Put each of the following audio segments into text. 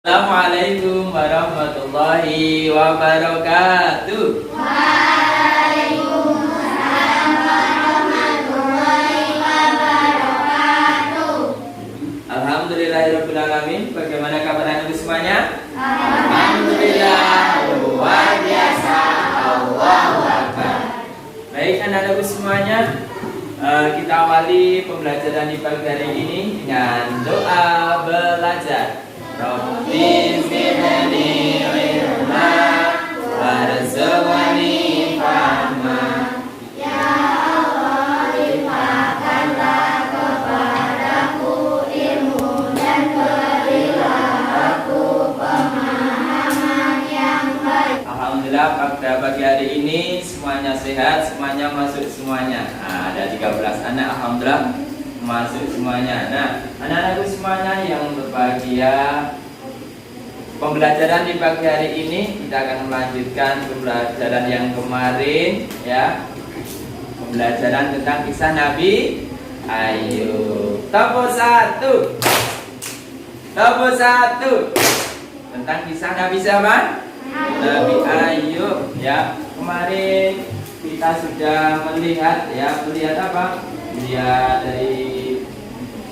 Assalamualaikum warahmatullahi wabarakatuh. Waalaikumsalam warahmatullahi wabarakatuh. Alhamdulillahirabbil alamin. Bagaimana kabar Anda semuanya? Alhamdulillah luar biasa. Allahu Akbar. Baik anak-anakku semuanya, kita awali pembelajaran di pagi hari ini dengan doa belajar. Rabbi zidni ilma warzuqni fahma. Ya Allah, limpahkanlah kepadaku ilmu dan berilah aku pemahaman yang baik. Alhamdulillah pada pagi hari ini semuanya sehat, semuanya masuk semuanya. Ada 13 anak, alhamdulillah masuk semuanya. Nah, anak-anakku semuanya yang berbahagia, pembelajaran di pagi hari ini kita akan melanjutkan pembelajaran yang kemarin, ya. Pembelajaran tentang kisah Nabi Ayub. Topo 1. Tentang kisah Nabi siapa? Nabi Ayub, ya. Kemarin kita sudah melihat apa? Melihat dari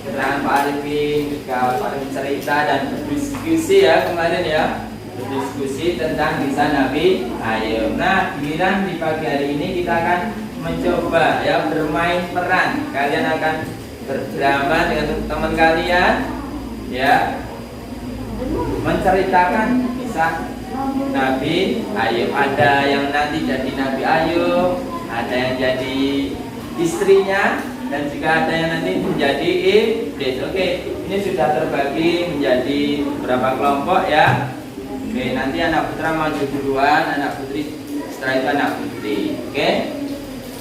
keterangan Pak Arifin, juga Pak Arifin cerita dan berdiskusi ya kemarin ya, berdiskusi tentang kisah Nabi Ayub. Nah, giliran di pagi hari ini kita akan mencoba ya bermain peran. Kalian akan berdrama dengan teman kalian, ya, menceritakan kisah Nabi Ayub. Ada yang nanti jadi Nabi Ayub, ada yang jadi istrinya, dan juga ada yang nanti menjadi iblis. Oke, ini sudah terbagi menjadi beberapa kelompok ya. Oke, nanti anak putra maju duluan, anak putri setelah itu anak putri. Oke.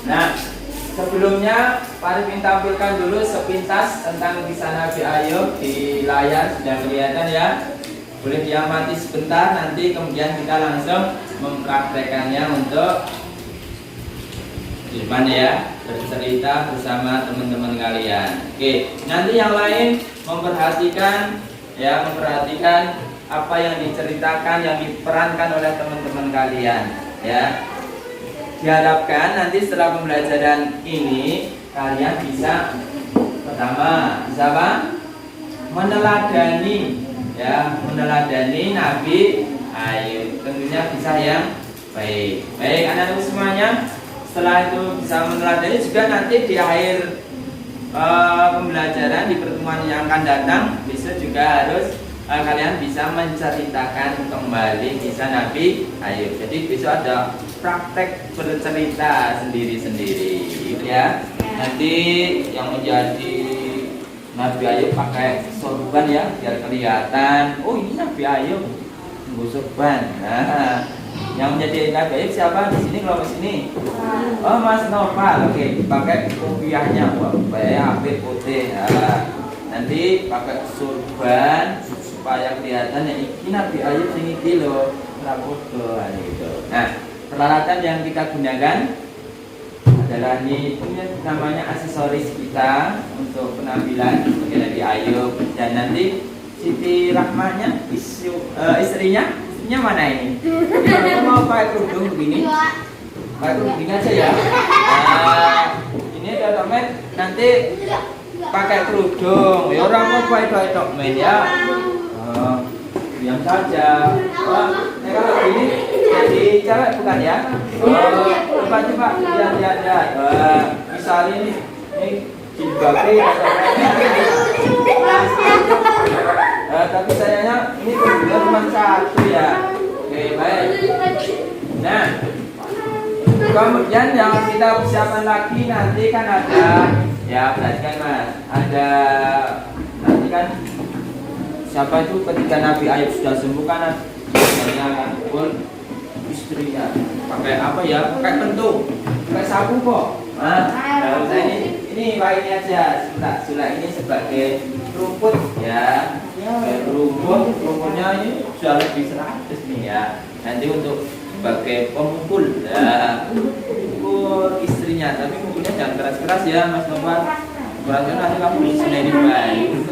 Nah, sebelumnya Pak Arifin tampilkan dulu sepintas tentang kisah Nabi Ayub di layar, sudah kelihatan ya. Boleh diamati sebentar, nanti kemudian kita langsung mempraktekannya untuk gimana ya, bercerita bersama teman-teman kalian. Oke, nanti yang lain memperhatikan apa yang diceritakan, yang diperankan oleh teman-teman kalian ya. Diharapkan nanti setelah pembelajaran ini kalian bisa pertama bisa apa? Meneladani Nabi Ayub. Tentunya bisa yang baik. Baik anak-anak semuanya, setelah itu bisa meneladani juga nanti di akhir pembelajaran di pertemuan yang akan datang besok juga harus kalian bisa menceritakan kembali kisah Nabi Ayub. Jadi besok ada praktek bercerita sendiri-sendiri ya. Nanti yang menjadi Nabi Ayub pakai sorban ya biar kelihatan. Oh, ini Nabi Ayub nggak sorban. Nah, yang menjadi Nabi Ayub siapa di sini? Kalau di sini, oh Mas Noval, oke, pakai kopiahnya, supaya hampir putih. Nah, nanti pakai sorban supaya kelihatan ya ini Nabi Ayub sini kilo, foto gitu. Nah, peralatan yang kita gunakan adalah ini namanya aksesoris kita untuk penampilan sebagai Nabi Ayub. Dan nanti Siti Rahmanya, istrinya mana ini? Kita mau pakai kerudung begini, pakai kerudung begini aja ya. Nah, ini ada dokumen nanti pakai kerudung. Ya orang mau pakai dokumen ya. Diam saja. Kalau begini jadi cewek bukan ya? Coba lihat. Misalnya ini jilbabnya tapi sayangnya ini kerudungnya cuma satu ya. Oke, baik. Nah, kemudian yang kita persiapkan lagi nanti kan ada, ya perhatikan Mas, ada nanti kan siapa itu ketika Nabi Ayub sudah sembuh kan biasanya akan pun istrinya pakai apa ya, pakai pentung, pakai sapu kok. Nah, kalau saya ini ini aja sudah ini sebagai rumput ya. Rumputnya ini sudah lebih 100 nih ya. Nanti untuk sebagai pemukul ya, pukul istrinya, tapi mukulnya jangan keras-keras ya Mas Noval. Keras-keras nanti kamu di sini baik.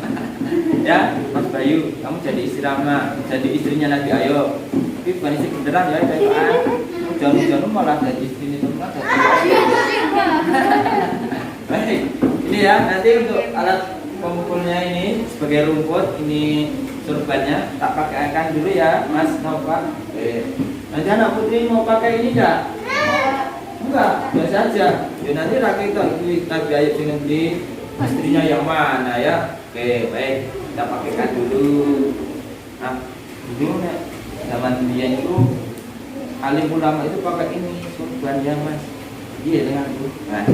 Ya, Mas Bayu, kamu jadi istri Rama, jadi istrinya Nabi Ayub. Tapi bukan istri beneran ya, kayak jangan malah jadi istri itu kan. Baik, ini ya nanti untuk alat pemukulnya ini sebagai rumput, ini surbannya tak pakaikan dulu ya, Mas Nova. Nanti anak putri mau pakai ini enggak? Enggak, biasa aja. Ya nanti rakyat itu Nabi Ayub dengan beli istrinya yang mana ya? Oke, baik, kita pakaikan dulu. Nah, dulu nih zaman dia itu alim ulama itu pakai ini surban ya Mas. Iya dengan itu. Nah,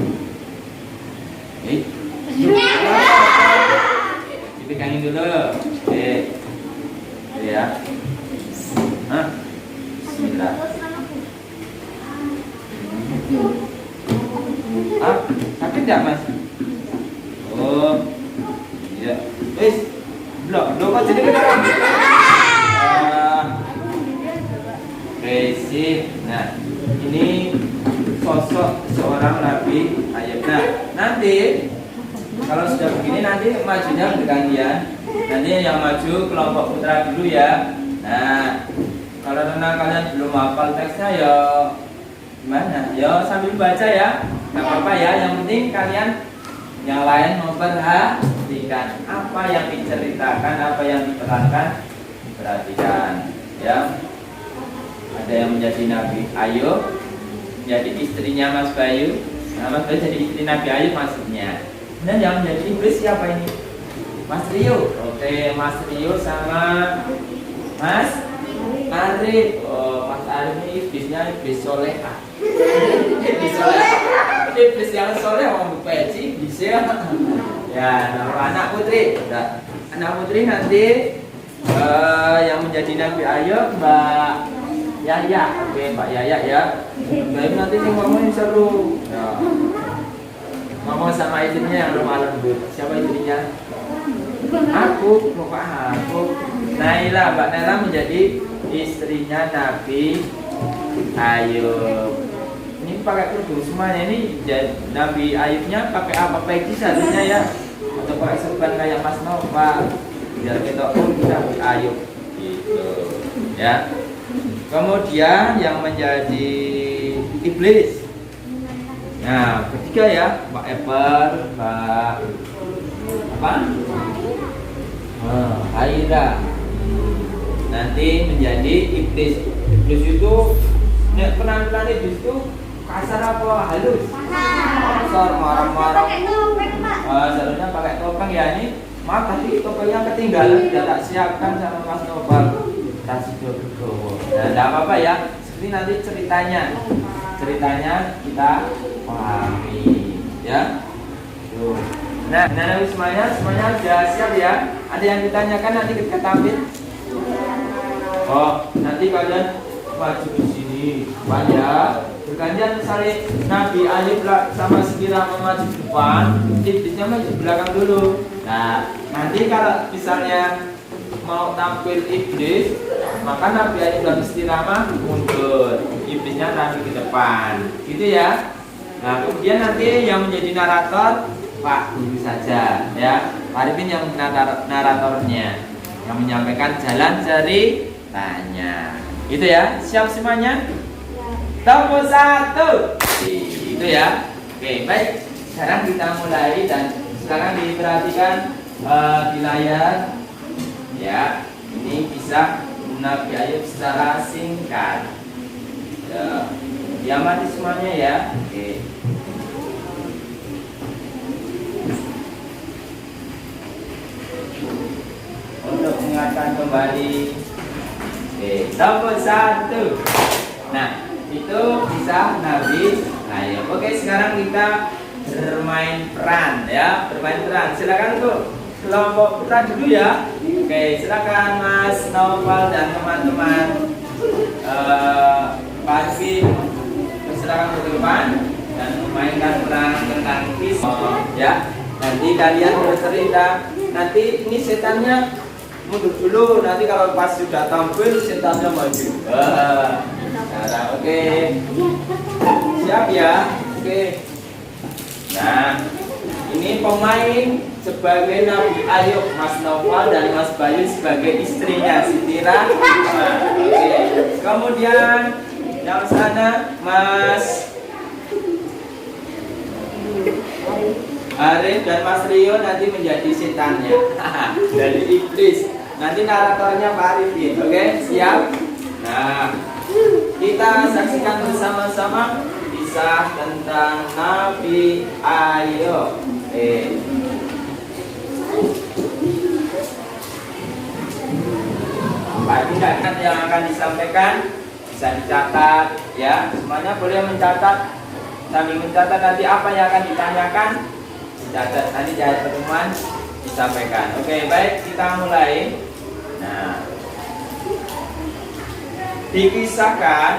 dipegangin dulu. Oke, ya. Nah, bismillah. Sakit nggak Mas? Oh, iya. Wis, blok kok jadi kenapa? Basic. Nah, ini sosok seorang Nabi Ayub. Nah, nanti kalau sudah begini nanti majunya bergantian. Nanti yang maju kelompok putra dulu ya. Nah, kalau kalian belum hafal teksnya ya gimana? Ya sambil baca ya, nggak apa-apa ya. Yang penting kalian yang lain memperhatikan apa yang diceritakan, apa yang diterangkan, perhatikan ya. Ada yang menjadi Nabi Ayub, menjadi istrinya Mas Bayu. Nah, Mas Bayu jadi istri Nabi Ayub maksudnya. Dan yang menjadi iblis siapa ini? Mas Rio. Oke, Mas Rio sama Mas Arif. Oh, Mas Arif ini iblisnya iblis soleha. Iblis soleha. Iblis yang soleh mau peci bisa. Ya, nama anak putri. Nah, anak putri nanti yang menjadi Nabi Ayub Mbak Yaya. Oke, Mbak Yaya ya. Baik, nanti nih ngomongin seru. Ya. Ngomong sama istrinya yang lemah lembut. Siapa istrinya? Aku, lupa aku. Naila, Mbak Naila menjadi istrinya Nabi Ayub. Ini pakai kerudung semuanya. Ini Nabi Ayubnya pakai apa? Peci seharusnya ya. Atau pakai serban kayak Mas Nova. Biar kita Nabi Ayub gitu. Ya. Kemudian yang menjadi iblis. Nah, ketiga ya, Mbak Eper, Mbak apa? Aida. Nanti menjadi iblis. Iblis itu penampilan iblis itu kasar apa halus? Kasar, marah-marah. Seharusnya pakai topeng ya ini. Maaf tadi topengnya ketinggalan, tidak tak siapkan sama Mas Nopal. Kasih dulu. Nah, tidak apa-apa ya. Seperti nanti ceritanya kita pahami ya. Tuh. Nah, semuanya sudah siap ya. Ada yang ditanyakan nanti kita tampil. Oh, nanti kalian maju di sini, banyak. Bergantian misalnya Nabi Ayub sama Sekira maju di depan, iblisnya maju di belakang dulu. Nah, nanti kalau misalnya mau tampil iblis, maka Nabi Ayub dan Istiramah mundur, iblisnya tampil di depan, gitu ya. Nah, kemudian nanti yang menjadi narator Pak Guru saja, ya. Pak Arifin yang naratornya, yang menyampaikan jalan ceritanya, gitu ya. Siap semuanya? Tombol 1. Itu ya. Oke, baik. Sekarang kita mulai dan sekarang diperhatikan di layar. Ya, ini bisa Nabi Ayub secara singkat. Ya, diamati semuanya ya. Oke. Untuk mengingatkan kembali. Oke, tombol 1. Nah, itu bisa Nabi Ayub. Oke, sekarang kita bermain peran ya, bermain peran. Silakan tuh kelompok putra dulu ya. Oke, silakan Mas Noval dan teman-teman Pak Arifin, silakan ke depan dan memainkan peran tentang kisah ya. Nanti kalian bercerita. Nanti ini setannya mundur dulu. Nanti kalau pas sudah tampil setannya maju. Nah, oke. Siap ya. Oke. Nah, ini pemain sebagai Nabi Ayub, Mas Noval dan Mas Bayu sebagai istrinya Siti Rahma. Oke. Kemudian yang sana Mas Arif dan Mas Rio nanti menjadi setannya dari iblis. Nanti naratornya Pak Arifin. Oke, siap? Nah, kita saksikan bersama-sama kisah tentang Nabi Ayub. Tindakan yang akan disampaikan bisa dicatat ya, semuanya boleh mencatat. Sambil mencatat nanti apa yang akan ditanyakan dicatat, nanti di akhir pertemuan disampaikan. Oke, baik, kita mulai. Nah, dikisahkan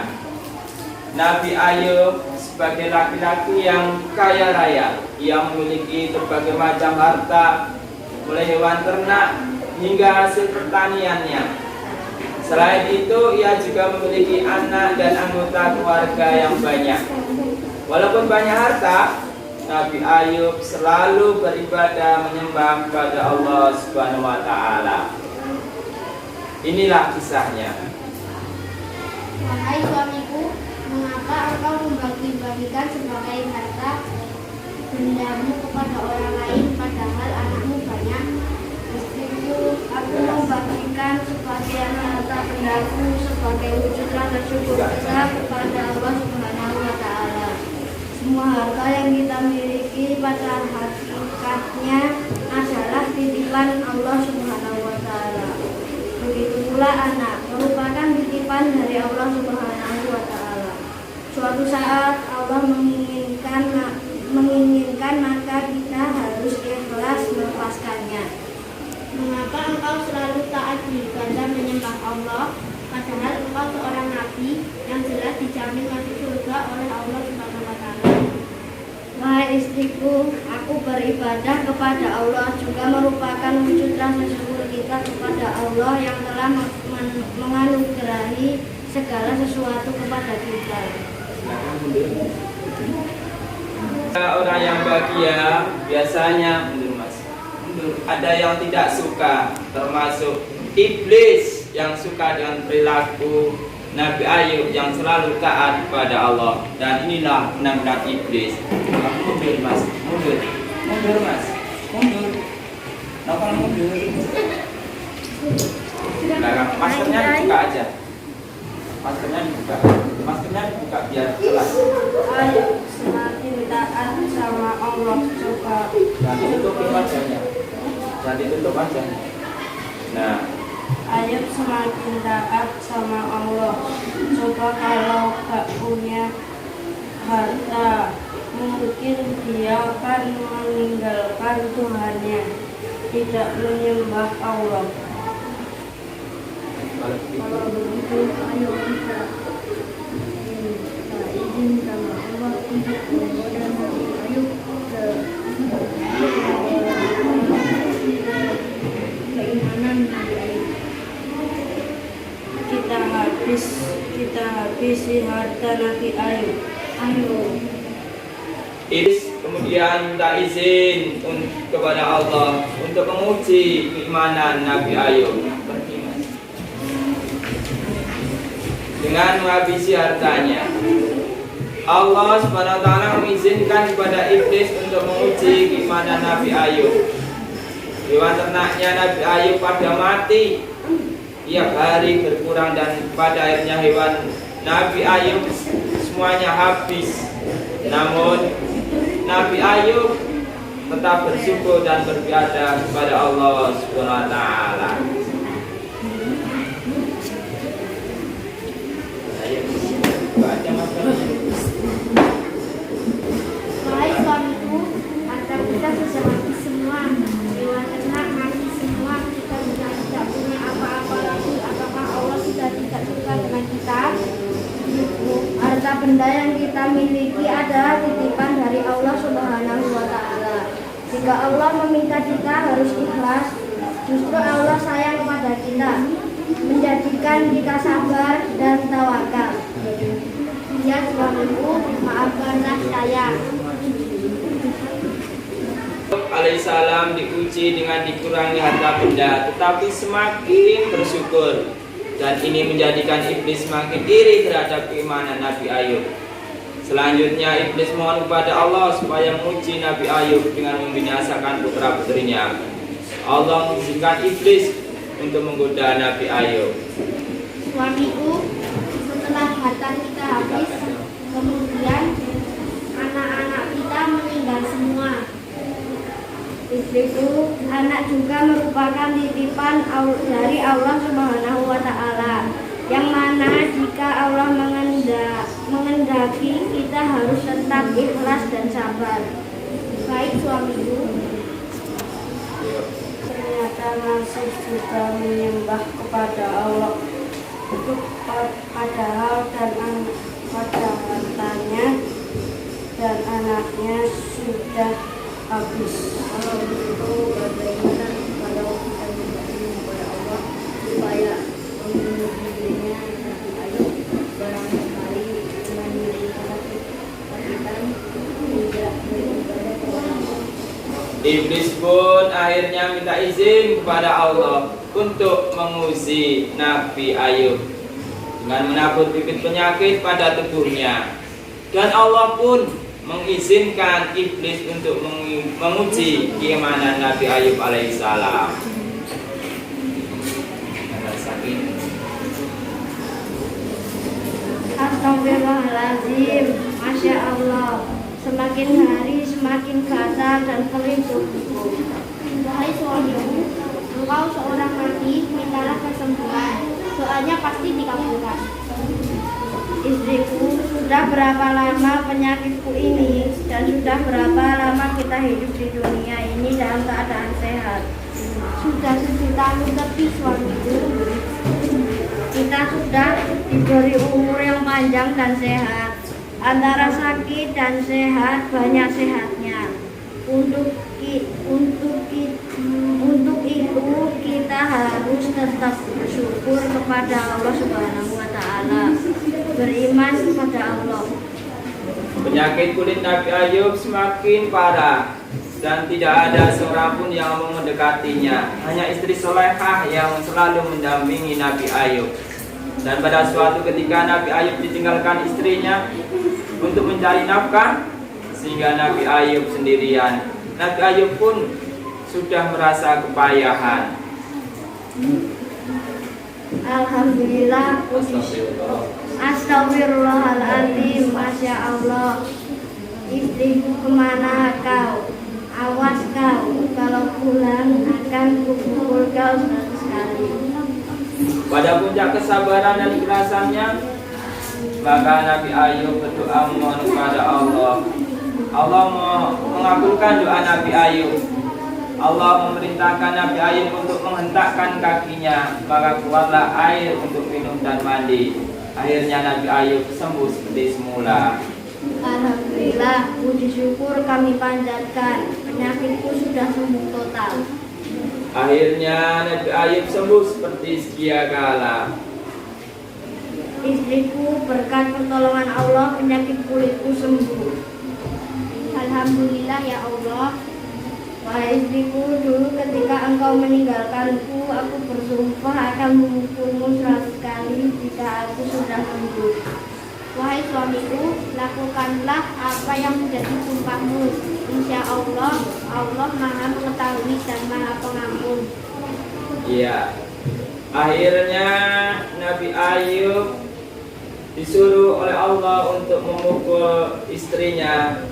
Nabi Ayub sebagai laki-laki yang kaya raya, yang memiliki berbagai macam harta, mulai hewan ternak hingga hasil pertaniannya. Selain itu, ia juga memiliki anak dan anggota keluarga yang banyak. Walaupun banyak harta, Nabi Ayub selalu beribadah menyembah kepada Allah Subhanahu wa taala. Inilah kisahnya. Wahai suamiku, mengapa engkau membagi-bagikan sebagai harta bendamu kepada orang lain, padahal anakmu banyak? Istriku, aku membagikan sebagian harta bendaku sebagai wujud rasa syukur kita kepada Allah Subhanahu wa taala. Semua harta yang kita miliki pada hakikatnya adalah titipan Allah Subhanahu wa taala. Begitu pula anak merupakan titipan dari Allah Subhanahu wa taala. Suatu saat Allah menginginkan maka kita harus ikhlas melepaskannya. Mengapa engkau selalu taat beribadah menyembah Allah, padahal engkau seorang nabi yang jelas dijamin masuk surga oleh Allah Subhanahu wa taala? Wahai istriku, aku beribadah kepada Allah juga merupakan wujud rasa syukur kita kepada Allah yang telah menganugerahi segala sesuatu kepada kita. Orang yang bahagia biasanya ada yang tidak suka, termasuk iblis yang suka dengan perilaku Nabi Ayub yang selalu taat kepada Allah. Dan inilah benar-benar iblis. Mundur mas, mundur mas, mundur. Kenapa mundur? Belakang, maskernya dibuka aja. Maskernya dibuka biar jelas. Ayo semakin taat sama Allah, coba. Jangan ditutup wajahnya. Jangan ditutup wajahnya. Nah, Ayub semakin taat sama Allah. Coba kalau gak punya harta, mungkin dia akan meninggalkan Tuhannya, tidak menyembah Allah. Kalau begitu, ayo kita izin sama Allah untuk menggoda Nabi Ayub ke keimanan Nabi Ayub. Kita habisi harta Nabi Ayub. Ayo. iblis kemudian minta izin kepada Allah untuk menguji keimanan Nabi Ayub dengan menghabisi hartanya. Allah Subhanahu wa taala mengizinkan kepada iblis untuk menguji keimanan Nabi Ayub. Hewan ternaknya Nabi Ayub pada mati tiap hari berkurang, dan pada akhirnya hewan Nabi Ayub semuanya habis. Namun Nabi Ayub tetap bersyukur dan beribadah kepada Allah Subhanahu wa taala. Wahai suamiku, harta kita sudah mati semua, hewan ternak mati semua, kita sudah tidak punya apa-apa lagi. Apakah Allah sudah tidak suka dengan kita? Harta benda yang kita miliki adalah titipan dari Allah Subhanahu wa taala. Jika Allah meminta kita harus ikhlas, justru Allah sayang kepada kita, menjadikan kita sabar dan tawakal. Ya suamiku, maafkanlah saya. alaihissalam diuji dengan dikurangi harta benda, tetapi semakin bersyukur. Dan ini menjadikan iblis semakin iri terhadap keimanan Nabi Ayub. Selanjutnya iblis mohon kepada Allah supaya menguji Nabi Ayub dengan membinasakan putra-putrinya. Allah mengizinkan iblis untuk menggoda Nabi Ayub. Suamiku, setelah harta kita habis, kemudian anak-anak kita meninggal semua. Istriku, anak juga merupakan titipan dari Allah Subhanahu wa Ta'ala, yang mana jika Allah mengendaki, kita harus tetap ikhlas dan sabar. Baik suamiku, ternyata masih juga menyembah kepada Allah, itu padahal pada hartanya dan anaknya sudah habis. Kalau begitu bagaimana kalau kita berdoa kepada Allah supaya membunuh dirinya Nabi Ayub barangkali dengan melihat kita tidak beribadah kepada Allah. Iblis pun akhirnya minta izin kepada Allah untuk menguji Nabi Ayub dengan menabur bibit penyakit pada tubuhnya. Dan Allah pun mengizinkan iblis untuk menguji keimanan Nabi Ayub alaihissalam. Astagfirullahaladzim, Masya Allah. Semakin hari semakin kasar dan pelit tubuhku. Wahai suamiku, engkau seorang nabi, mintalah kesembuhan. Doanya pasti dikabulkan. Istriku, sudah berapa lama penyakitku ini dan sudah berapa lama kita hidup di dunia ini dalam keadaan sehat? Sudah 7 tahun lebih suamiku. Kita sudah diberi umur yang panjang dan sehat. Antara sakit dan sehat, banyak sehatnya. Untuk itu kita harus tetap bersyukur kepada Allah Subhanahu wa Ta'ala, beriman kepada Allah. Penyakit kulit Nabi Ayub semakin parah dan tidak ada seorang pun yang mau mendekatinya. Hanya istri solehah yang selalu mendampingi Nabi Ayub. Dan pada suatu ketika Nabi Ayub ditinggalkan istrinya untuk mencari nafkah, sehingga Nabi Ayub sendirian. Nabi Ayub pun sudah merasa kepayahan. Alhamdulillah, astagfirullahaladzim, Masya Allah. Istriku, kemana kau? Awas kau, kalau pulang akan kupukul kau 100 kali. Pada puncak kesabaran dan ikhlasannya, maka Nabi Ayub berdoa memohon kepada Allah. Allah mengabulkan doa Nabi Ayub. Allah memerintahkan Nabi Ayub untuk menghentakkan kakinya, maka keluarlah air untuk minum dan mandi. Akhirnya Nabi Ayub sembuh seperti semula. Alhamdulillah, puji syukur kami panjatkan. Penyakitku sudah sembuh total. Akhirnya Nabi Ayub sembuh seperti sedia kala. Istriku, berkat pertolongan Allah, penyakit kulitku sembuh. Alhamdulillah ya Allah. Wahai istriku, dulu ketika engkau meninggalkanku, aku bersumpah akan memukulmu 100 kali jika aku sudah sembuh. Wahai suamiku, lakukanlah apa yang menjadi sumpahmu. Insya Allah, Allah Maha Mengetahui dan Maha Pengampun. Iya. Akhirnya Nabi Ayub disuruh oleh Allah untuk memukul istrinya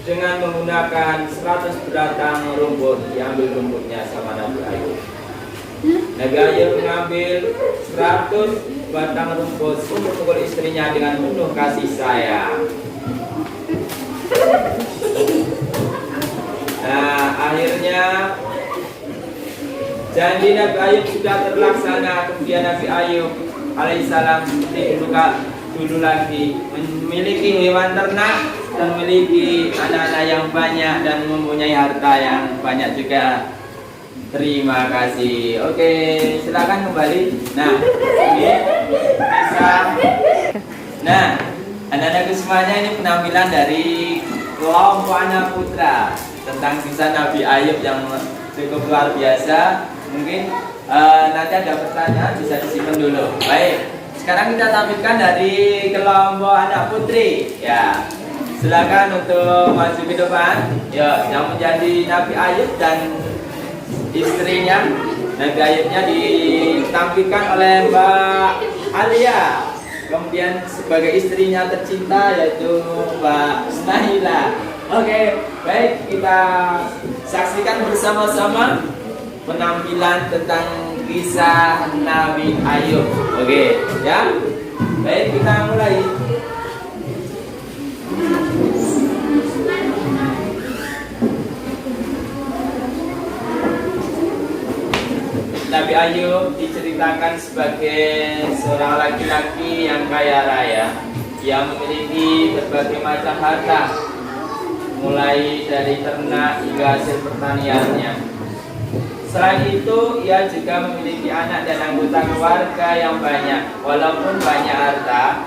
dengan menggunakan 100 batang rumput. Diambil rumputnya sama Nabi Ayub. Nabi Ayub mengambil 100 batang rumput untuk memukul istrinya dengan penuh kasih sayang. Nah, akhirnya janji Nabi Ayub sudah terlaksana. Kemudian Nabi Ayub alaihissalam seperti dulu lagi memiliki hewan ternak dan memiliki anak-anak yang banyak dan mempunyai harta yang banyak juga. Terima kasih. Oke, silakan kembali. Nah, ini bisa. Nah, anak-anak semuanya, ini penampilan dari kelompok anak putra. tentang kisah Nabi Ayub yang cukup luar biasa. Mungkin nanti ada pertanyaan bisa disimpan dulu. Baik, sekarang kita tampilkan dari kelompok anak putri. Ya, silakan untuk maju ke depan. Ya, yang menjadi Nabi Ayub dan istrinya. Nabi Ayubnya ditampilkan oleh Mbak Alia. Kemudian sebagai istrinya tercinta yaitu Mbak Nahila. Oke, baik, kita saksikan bersama-sama penampilan tentang kisah Nabi Ayub. Oke, ya. Baik, kita mulai. Nabi Ayub diceritakan sebagai seorang laki-laki yang kaya raya, yang memiliki berbagai macam harta, mulai dari ternak hingga hasil pertaniannya. Selain itu, ia juga memiliki anak dan anggota keluarga yang banyak. Walaupun banyak harta,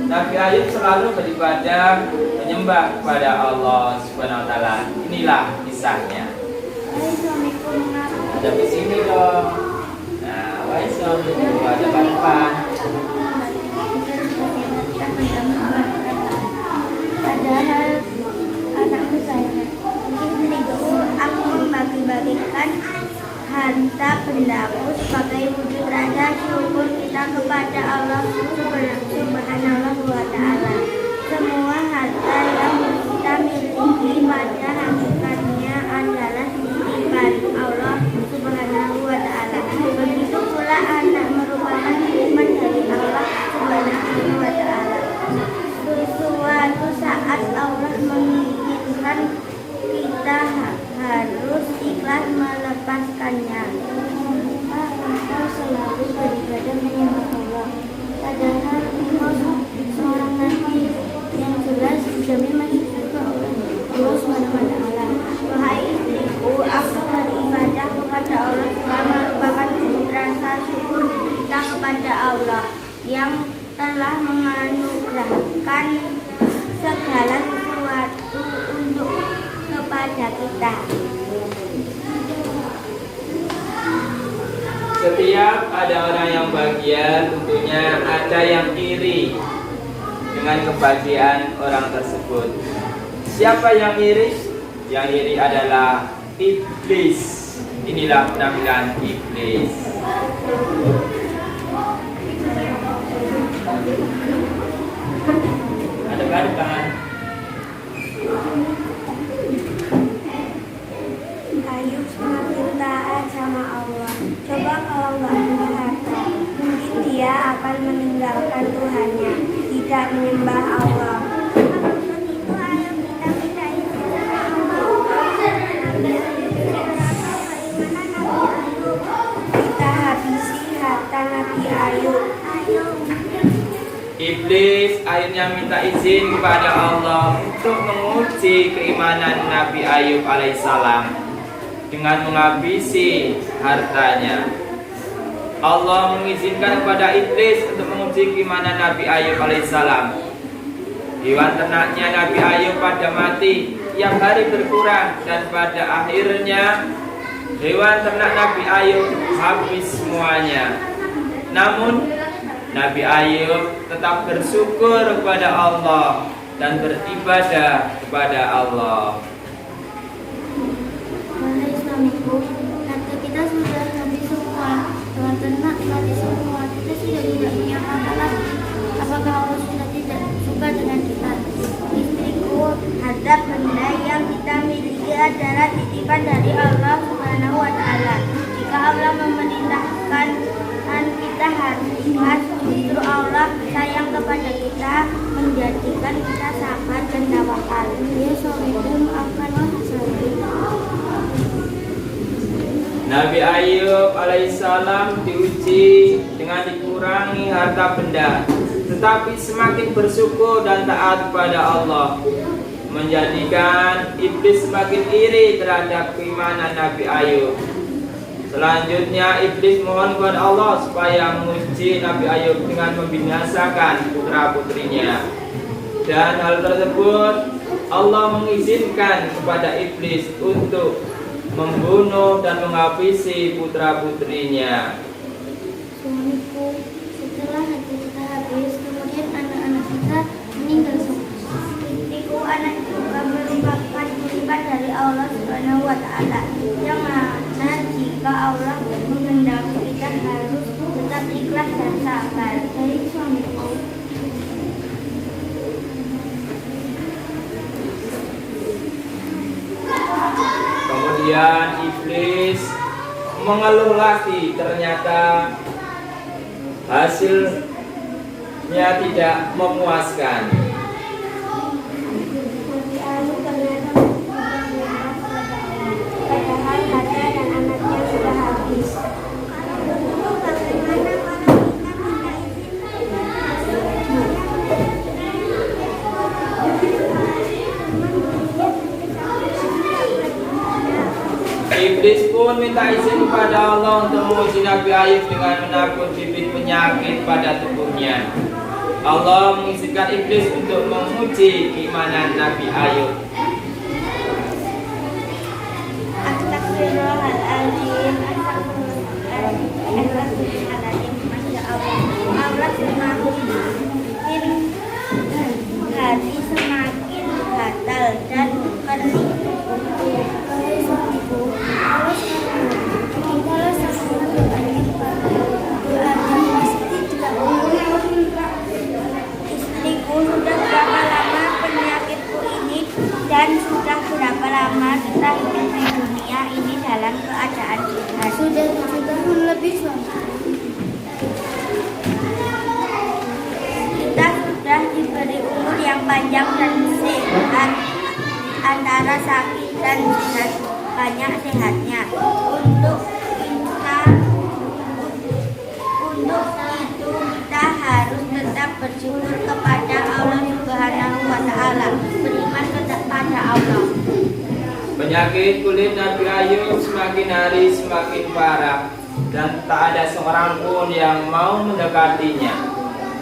Nabi Ayub selalu beribadah menyembah kepada Allah Subhanahu wa taala. Inilah kisahnya. Ada di sini dong. Nah, wahai suamiku, ada depan. Padahal anakku banyak. Istriku, aku membagi-bagikan harta bendaku sebagai wujud rasa syukur kita kepada Allah Subhanahu wa taala. Semua harta yang kita miliki pada hakikatnya adalah titipan Allah Subhanahu wa taala. Begitu pula anak merupakan titipan dari Allah Subhanahu wa taala. Suatu saat Allah menginginkan kita harus ikhlas melepaskannya. Engkau selalu beribadah menyembah Allah. Padahal engkau seorang nabi yang jelas dijamin masih surga oleh Allah Subhanahu wa taala. Wahai istriku, aku beribadah kepada Allah juga merupakan rasa syukur kita kepada Allah yang telah menganugerahkan segala sesuatu untuk kepada kita. Setiap ada orang yang bahagia, tentunya ada yang iri dengan kebahagiaan orang tersebut. Siapa yang iri? Yang iri adalah iblis. Inilah penampilan iblis. Aduk-adukan. Ayub semakin taat sama Allah. Coba kalau nggak punya harta, mungkin dia akan meninggalkan Tuhannya, tidak menyembah Allah. Untuk itu ayo kita percaya kepada Allah. Kita habisi harta Nabi Ayub. Iblis akhirnya minta izin kepada Allah untuk menguji keimanan Nabi Ayub alaihissalam dengan menghabisi hartanya. Allah mengizinkan kepada iblis untuk menguji keimanan Nabi Ayub alaihissalam. Hewan ternaknya Nabi Ayub pada mati, tiap hari berkurang, dan pada akhirnya hewan ternak Nabi Ayub habis semuanya. Namun Nabi Ayub tetap bersyukur kepada Allah dan beribadah kepada Allah. Wahai suamiku, harta kita sudah habis semua, hewan ternak mati semua, kita sudah tidak punya apa lagi. Apakah Allah sudah tidak suka dengan kita? Istriku, harta benda yang kita miliki adalah titipan dari Allah Subhanahu wa taala. Jika Allah memerintahkan kita harus ikhlas, justru Allah sayang kepada kita, menjadikan kita sabar dan tawakal. Ya suamiku, maafkanlah saya. Nabi Ayub alaihissalam diuji dengan dikurangi harta benda, tetapi semakin bersyukur dan taat kepada Allah, menjadikan iblis semakin iri terhadap keimanan Nabi Ayub. Selanjutnya iblis mohon kepada Allah supaya menguji Nabi Ayub dengan membinasakan putra-putrinya. Dan hal tersebut Allah mengizinkan kepada iblis untuk membunuh dan menghabisi putra-putrinya. Suamiku, setelah haji kita habis, kemudian anak-anak kita meninggal semua. Istriku, anak juga merupakan titipan dari Allah Subhanahu wa Ta'ala, yang mana jika Allah menghendaki kita harus tetap ikhlas dan sabar. Dari suamiku. Kemudian iblis mengeluh lagi, ternyata hasilnya tidak memuaskan. Nabi Ayub ternyata berdoa kepada Allah, padahal harta dan anaknya sudah habis. Iblis pun minta izin kepada Allah untuk menguji Nabi Ayub dengan menakut bibit penyakit pada tubuhnya. Allah mengizinkan iblis untuk menguji keimanan Nabi Ayub. Astagfirullahaladzim, astagfirullahaladzim, Masya Allah. Allah semakin hati semakin gatal dan kering. Istriku, sudah berapa lama penyakitku ini dan sudah berapa lama kita hidup di dunia ini dalam keadaan sehat? Sudah 7 tahun lebih, suami. Kita sudah diberi umur yang panjang dan sehat, antara sakit dan sehat, banyak sehatnya. Untuk itu kita harus tetap bersyukur kepada Allah Subhanahu wa Ta'ala, beriman kepada Allah. Penyakit kulit Nabi Ayub semakin hari semakin parah dan tak ada seorang pun yang mau mendekatinya.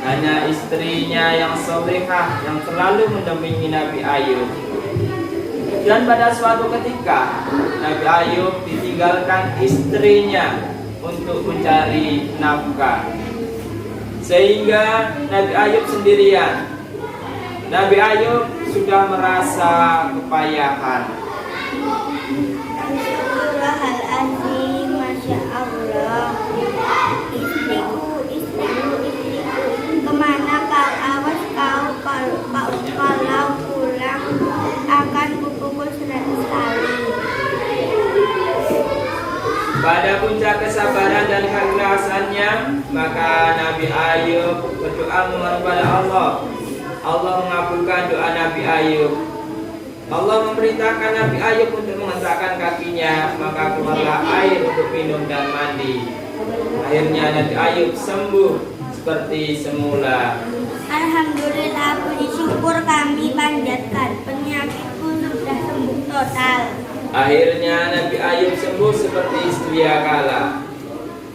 Hanya istrinya yang solehah yang selalu mendampingi Nabi Ayub. Dan pada suatu ketika Nabi Ayub ditinggalkan istrinya untuk mencari nafkah, sehingga Nabi Ayub sendirian. Nabi Ayub sudah merasa kepayahan. Astagfirullahaladzim, Masya Allah. Istriku, kemana kau? Awas kau, kalau pulang akan kupukul 100 kali. Pada puncak kesabaran dan keikhlasannya, maka Nabi Ayub berdoa memohon kepada Allah. Allah mengabulkan doa Nabi Ayub. Allah memerintahkan Nabi Ayub untuk menghentakkan kakinya, maka keluarlah air untuk minum dan mandi. Akhirnya Nabi Ayub sembuh seperti semula. Alhamdulillah, puji syukur kami panjatkan, penyakitku sudah sembuh total. Akhirnya Nabi Ayub sembuh seperti sedia kala.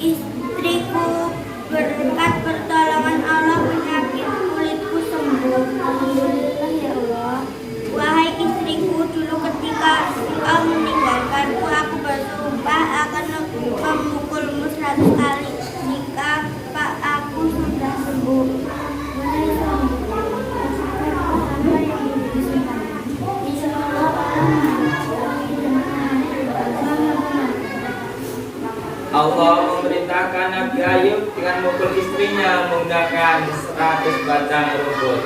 Istriku, berkat pertolongan Allah penyakit kulitku sembuh. Alhamdulillah ya Allah. Wahai istriku, dulu ketika kau meninggalkanku, aku bersumpah akan memukulmu 100 kali jika aku sudah sembuh. Wahai suamiku, rasakan apa yang disumpah. Insya Allah Allah memerintahkan Nabi Ayub dengan memukul istrinya menggunakan 100 batang rumput.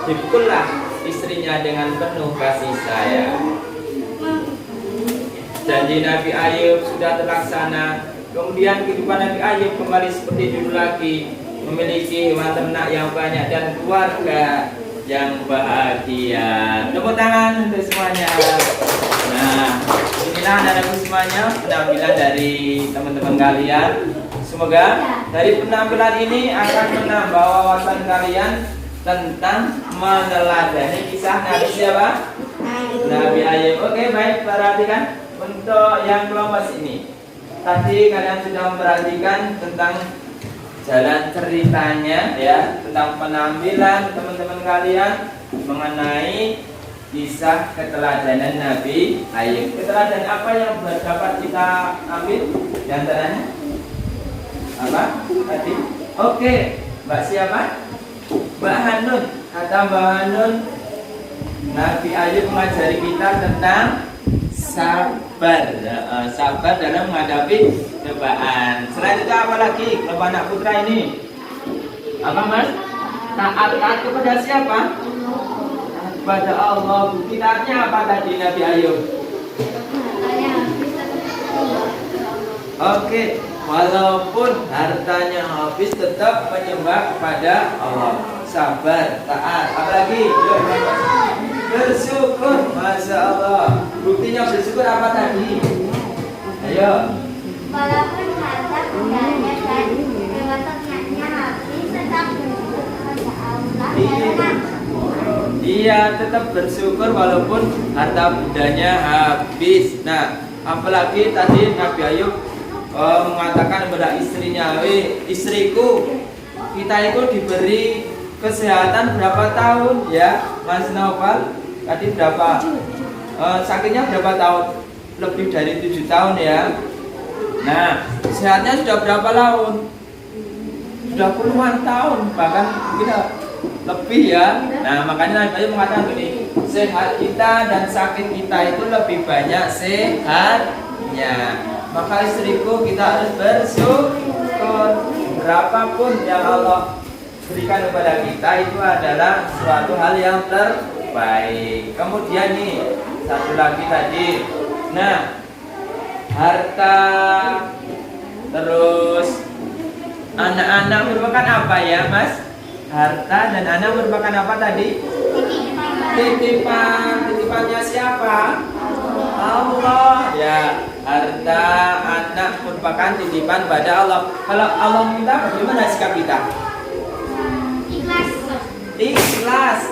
Dipukullah istrinya dengan penuh kasih sayang. Janji Nabi Ayub sudah terlaksana. Kemudian kehidupan Nabi Ayub kembali seperti dulu lagi, memiliki hewan ternak yang banyak dan keluarga yang bahagia. Tepuk tangan untuk semuanya. Nah, inilah anak-anakku semuanya penampilan dari teman-teman kalian. Semoga dari penampilan ini akan menambah wawasan kalian tentang meneladani kisah Nabi siapa? Nabi Ayub. Oke, baik, perhatikan untuk yang kelompok ini. Tadi kalian sudah memperhatikan tentang jalan ceritanya ya tentang penampilan teman-teman kalian mengenai kisah keteladanan Nabi Ayub. Keteladanan apa yang dapat kita ambil di antaranya? Apa tadi? Oke, Mbak siapa? Mbak Hanun. Kata Mbak Hanun, Nabi Ayub mengajari kita tentang sabar, sabar dalam menghadapi cobaan. Selain itu apa lagi? Kalau anak putra ini apa Mas? Taat kepada siapa? Kepada Allah. Bukti taatnya apa tadi Nabi Ayub? Oke, walaupun hartanya habis tetap menyembah kepada Allah. Sabar, taat. Apalagi? Bersyukur, Masya Allah. Buktinya bersyukur apa tadi? Ayo. Walaupun harta bendanya dan hewan ternaknya habis, tetap bersyukur kepada Allah. Iya, tetap bersyukur walaupun harta bendanya habis. Nah, apalagi tadi Nabi Ayub mengatakan kepada istrinya, istriku, kita itu diberi kesehatan berapa tahun ya, Mas Naufal? Tadi berapa? Sakitnya berapa tahun? Lebih dari 7 tahun ya. Nah, sehatnya sudah berapa tahun? Sudah puluhan tahun, bahkan kita lebih ya. Nah, makanya Nabi Ayub mengatakan begini, sehat kita dan sakit kita itu lebih banyak sehatnya. Maka istriku kita harus bersyukur. Berapapun yang Allah berikan kepada kita itu adalah suatu hal yang terbaik. Kemudian nih satu lagi tadi, nah harta, terus anak-anak merupakan apa ya Mas? Harta dan anak merupakan apa tadi? Titipannya siapa? Allah ya. Harta, anak merupakan titipan pada Allah. Kalau Allah minta, bagaimana sikap kita? Ikhlas.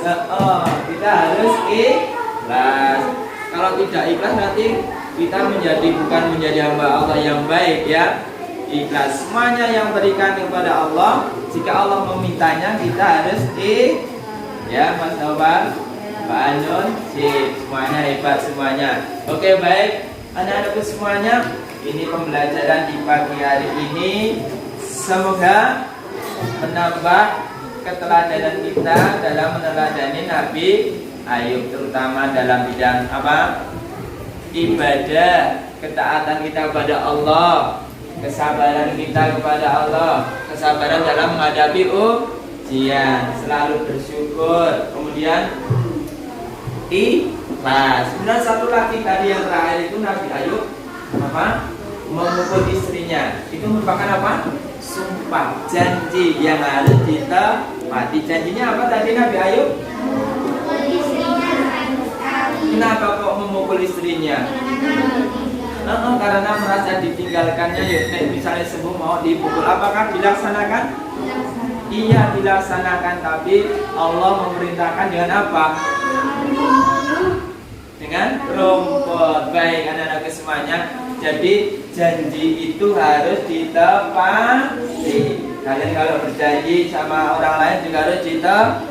Kita harus ikhlas. Kalau tidak ikhlas nanti kita bukan menjadi hamba Allah yang baik ya. Ikhlas. Semuanya yang berikan kepada Allah. Jika Allah memintanya, kita harus ya Mas Nova, Pak Anun, semuanya hebat semuanya. Oke baik, anak-anakku semuanya, ini pembelajaran di pagi hari ini. Semoga menambah keteladanan kita dalam meneladani Nabi Ayub, terutama dalam bidang apa? Ibadah, ketaatan kita kepada Allah, kesabaran kita kepada Allah, kesabaran dalam menghadapi ujian, selalu bersyukur, kemudian ikhlas. Kemudian satu lagi tadi yang terakhir itu Nabi Ayub apa? Memukul istrinya. Itu merupakan apa? Sumpah, janji yang harus ditepati. Janjinya apa tadi Nabi Ayub? Kenapa kok memukul istrinya? Karena merasa ditinggalkannya ya, misalnya sembuh mau dipukul. Apakah dilaksanakan? Iya dilaksanakan, tapi Allah memerintahkan dengan apa? Dengan rumput. Baik anak-anak semuanya, jadi janji itu harus ditepati. Kalian kalau berjanji sama orang lain juga harus ditepati.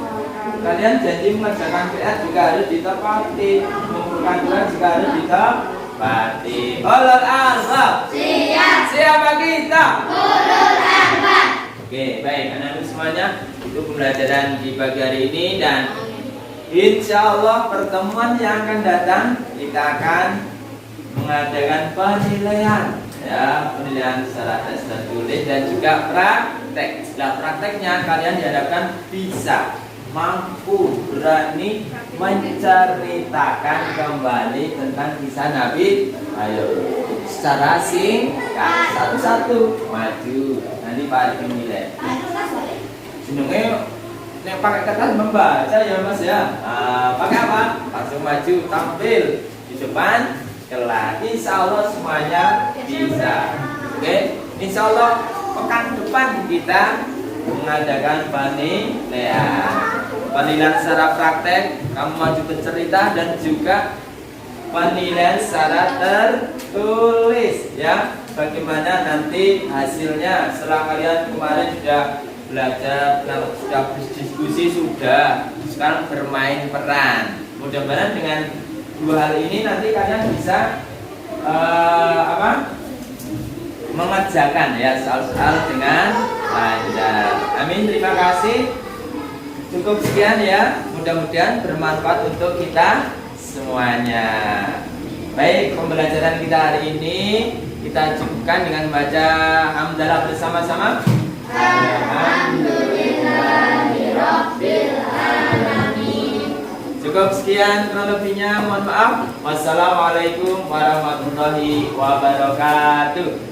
Kalian janji mengerjakan PR juga harus ditepati. Mengumpulkan Tuhan juga harus ditepati. Ulul albab. Siapa kita? Ulul albab. Oke, baik anak-anak semuanya, itu pembelajaran di pagi hari ini, dan insya Allah pertemuan yang akan datang kita akan mengadakan penilaian ya, penilaian secara tes tertulis dan juga praktek. Setelah prakteknya kalian diharapkan bisa mampu berani menceritakan kembali tentang kisah Nabi Ayub secara singkat, satu-satu maju. Nanti Pak Arif menilai. Senengnya nek pakai kertas membaca ya Mas ya. Pakai apa? Langsung maju tampil di depan kelas. Insya Allah semuanya bisa. Oke, Insya Allah pekan depan kita mengadakan penilaian secara praktek, kamu maju bercerita, dan juga penilaian secara tertulis ya. bagaimana nanti hasilnya setelah kalian kemarin sudah belajar, sudah berdiskusi, sudah sekarang bermain peran. Mudah-mudahan dengan dua hal ini nanti kalian bisa mengerjakan ya soal-soal dengan lancar. Amin, terima kasih. Cukup sekian ya, mudah-mudahan bermanfaat untuk kita semuanya. Baik, pembelajaran kita hari ini kita cukupkan dengan baca hamdalah bersama-sama. Alhamdulillahirabbil alamin. Cukup sekian, kurang lebihnya mohon maaf. Wassalamualaikum warahmatullahi wabarakatuh.